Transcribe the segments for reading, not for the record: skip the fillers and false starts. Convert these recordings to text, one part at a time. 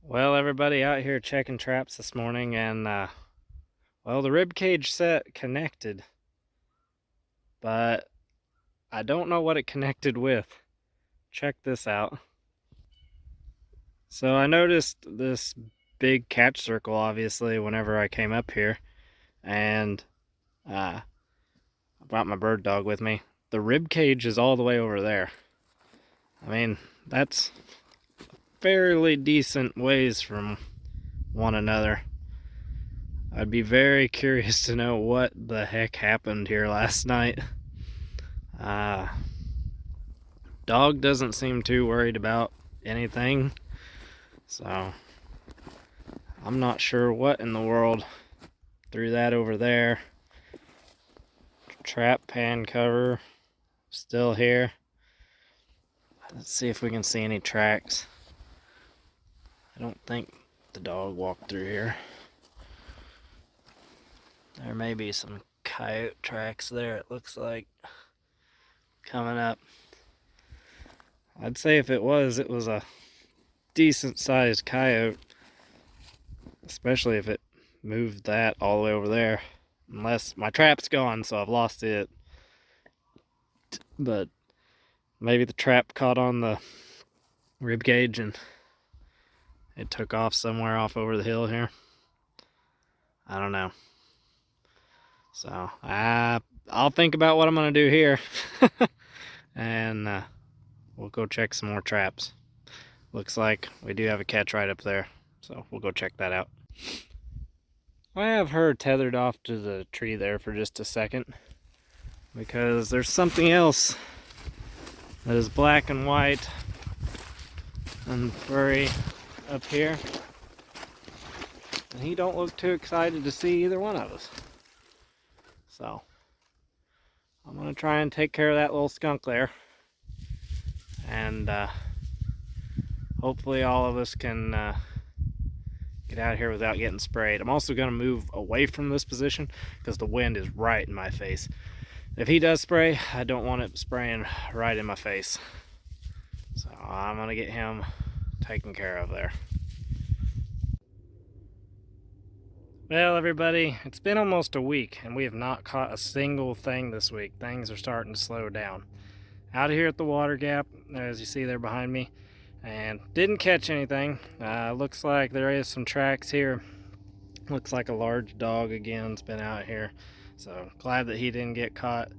Well, everybody out here checking traps this morning, and well, the rib cage set connected, but I don't know what it connected with. Check this out. So I noticed this big catch circle, obviously, whenever I came up here, and I brought my bird dog with me. The rib cage is all the way over there. I mean, that's fairly decent ways from one another. I'd be very curious to know what the heck happened here last night. Dog doesn't seem too worried about anything, so I'm not sure what in the world threw that over there. Trap pan cover still here. Let's see if we can see any tracks. I don't think the dog walked through here. There may be some coyote tracks there, it looks like, coming up. I'd say if it was a decent sized coyote, especially if it moved that all the way over there. Unless my trap's gone, so I've lost it. But maybe the trap caught on the rib cage and it took off somewhere off over the hill here. I don't know. So I'll think about what I'm gonna do here. And we'll go check some more traps. Looks like we do have a catch right up there, so we'll go check that out. I have her tethered off to the tree there for just a second because there's something else that is black and white and furry up here, and he don't look too excited to see either one of us. So I'm gonna try and take care of that little skunk there, and hopefully all of us can get out of here without getting sprayed. I'm also gonna move away from this position because the wind is right in my face. If he does spray, I don't want it spraying right in my face. So I'm gonna get him taken care of there. Well, everybody, it's been almost a week and we have not caught a single thing this week. Things are starting to slow down. Out here at the water gap, as you see there behind me, and didn't catch anything. Looks like there is some tracks here. Looks like a large dog again's been out here, so glad that he didn't get caught.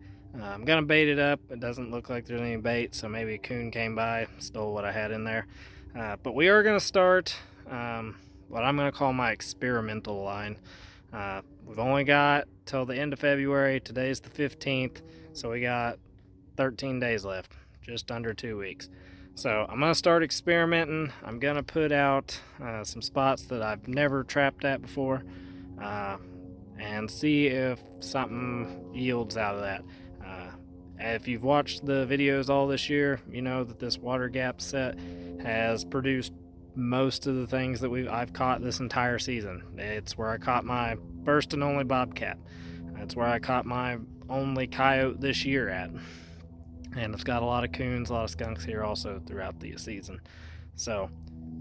I'm gonna bait it up. It doesn't look like there's any bait, so maybe a coon came by, stole what I had in there. But we are gonna start what I'm gonna call my experimental line. We've only got till the end of February. Today's the 15th, so we got 13 days left, just under 2 weeks. So I'm gonna start experimenting. I'm gonna put out some spots that I've never trapped at before, and see if something yields out of that. If you've watched the videos all this year, you know that this water gap set has produced most of the things that I've caught this entire season. It's where I caught my first and only bobcat. It's where I caught my only coyote this year at. And it's got a lot of coons, a lot of skunks here also throughout the season. So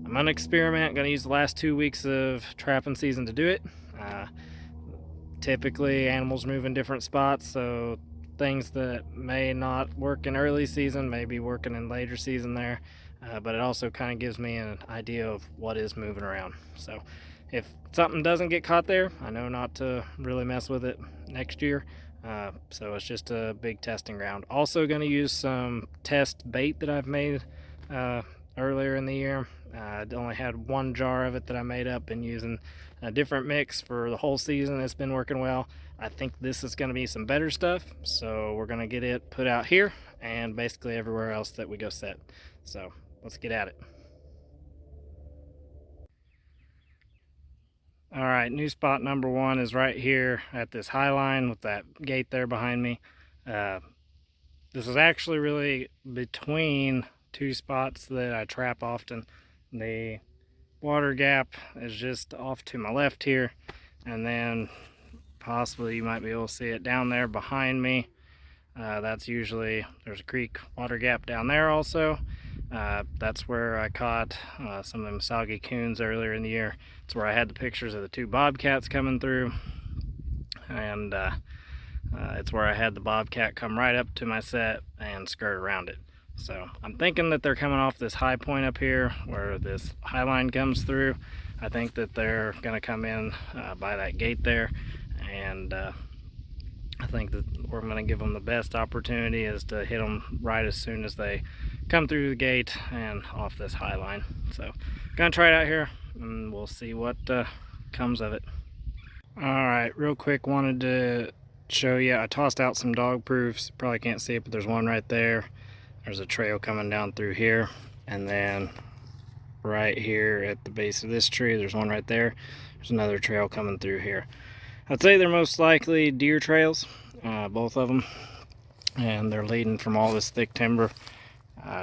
I'm gonna experiment. I'm gonna use the last 2 weeks of trapping season to do it. Typically animals move in different spots, so things that may not work in early season may be working in later season there. But it also kind of gives me an idea of what is moving around. So if something doesn't get caught there, I know not to really mess with it next year. So it's just a big testing ground. Also going to use some test bait that I've made earlier in the year. I only had 1 jar of it that I made up and using a different mix for the whole season. It's been working well. I think this is going to be some better stuff, so we're going to get it put out here and basically everywhere else that we go set. So let's get at it. All right, new spot number 1 is right here at this high line with that gate there behind me. This is actually really between 2 spots that I trap often. The water gap is just off to my left here, and then possibly you might be able to see it down there behind me. That's usually, there's a creek water gap down there also. That's where I caught some of them soggy coons earlier in the year. It's where I had the pictures of the 2 bobcats coming through, and it's where I had the bobcat come right up to my set and skirt around it. So I'm thinking that they're coming off this high point up here where this high line comes through. I think that they're going to come in by that gate there, and I think that we're going to give them the best opportunity is to hit them right as soon as they come through the gate and off this high line. So gonna try it out here and we'll see what comes of it. All right, real quick, wanted to show you, I tossed out some dog proofs. Probably can't see it, but there's one right there. There's a trail coming down through here, and then right here at the base of this tree, there's one right there. There's another trail coming through here. I'd say they're most likely deer trails, both of them, and they're leading from all this thick timber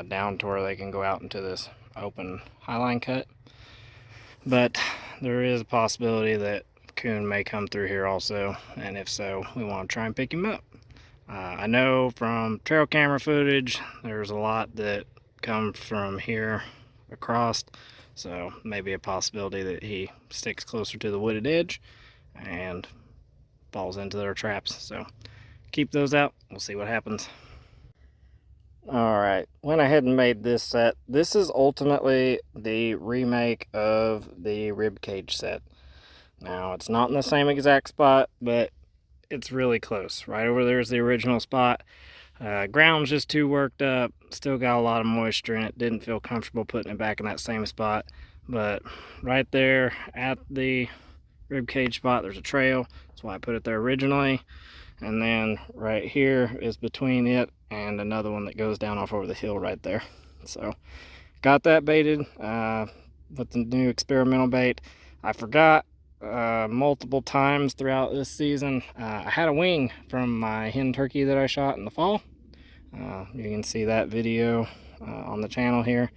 down to where they can go out into this open highline cut. But there is a possibility that coon may come through here also, and if so, we want to try and pick him up. I know from trail camera footage there's a lot that come from here across, so maybe a possibility that he sticks closer to the wooded edge and falls into their traps. So keep those out, we'll see what happens. Alright, went ahead and made this set. This is ultimately the remake of the ribcage set. Now, it's not in the same exact spot, but it's really close. Right over there is the original spot. Ground's just too worked up. Still got a lot of moisture in it. Didn't feel comfortable putting it back in that same spot. But right there at the ribcage spot, there's a trail. That's why I put it there originally. And then right here is between it and another one that goes down off over the hill right there. So got that baited with the new experimental bait. I forgot multiple times throughout this season. I had a wing from my hen turkey that I shot in the fall. You can see that video on the channel here.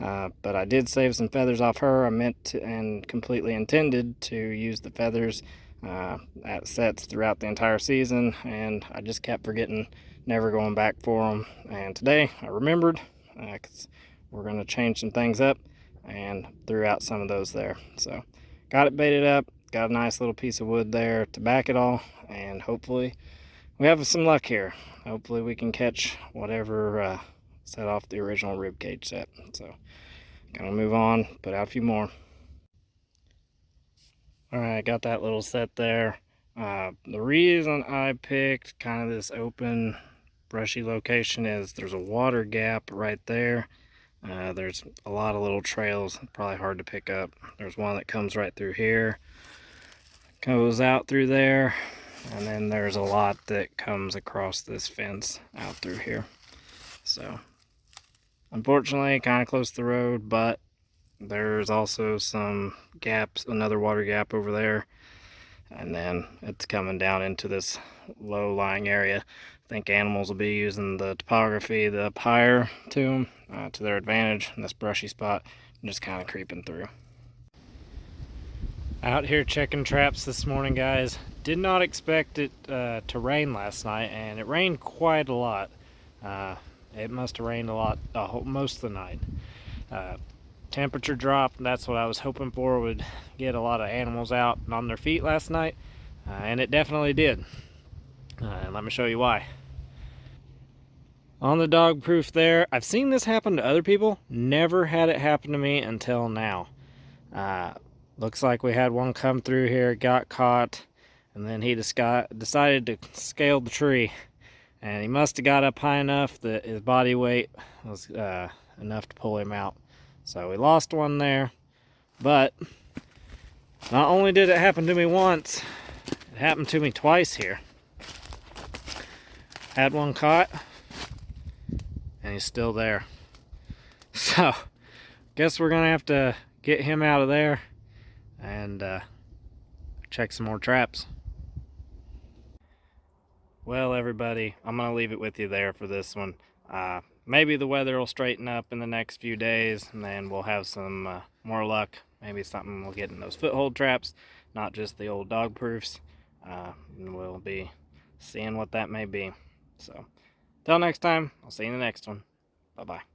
But I did save some feathers off her. I meant to, and completely intended to use the feathers at sets throughout the entire season, and I just kept forgetting, never going back for them. And today I remembered, because we're going to change some things up, and threw out some of those there. So got it baited up, got a nice little piece of wood there to back it all, and hopefully we have some luck here. Hopefully we can catch whatever set off the original ribcage set. So gonna move on, put out a few more. Alright, got that little set there. The reason I picked kind of this open brushy location is there's a water gap right there. There's a lot of little trails, probably hard to pick up. There's one that comes right through here, goes out through there, and then there's a lot that comes across this fence out through here. So unfortunately kind of close to the road, but there's also some gaps, another water gap over there, and then it's coming down into this low-lying area. I think animals will be using the topography up higher to them to their advantage in this brushy spot, and just kind of creeping through. Out here checking traps this morning, guys. Did not expect it to rain last night, and it rained quite a lot. It must have rained a lot most of the night. Temperature dropped, and that's what I was hoping for, would get a lot of animals out and on their feet last night, and it definitely did. And let me show you why. On the dog proof there, I've seen this happen to other people, never had it happen to me until now. Looks like we had one come through here, got caught, and then he decided to scale the tree, and he must have got up high enough that his body weight was enough to pull him out. So we lost one there, but not only did it happen to me once, it happened to me twice here. Had one caught, and he's still there. So, guess we're gonna have to get him out of there and check some more traps. Well, everybody, I'm gonna leave it with you there for this one. Maybe the weather will straighten up in the next few days, and then we'll have some more luck. Maybe something will get in those foothold traps, not just the old dog proofs. And we'll be seeing what that may be. So, till next time, I'll see you in the next one. Bye-bye.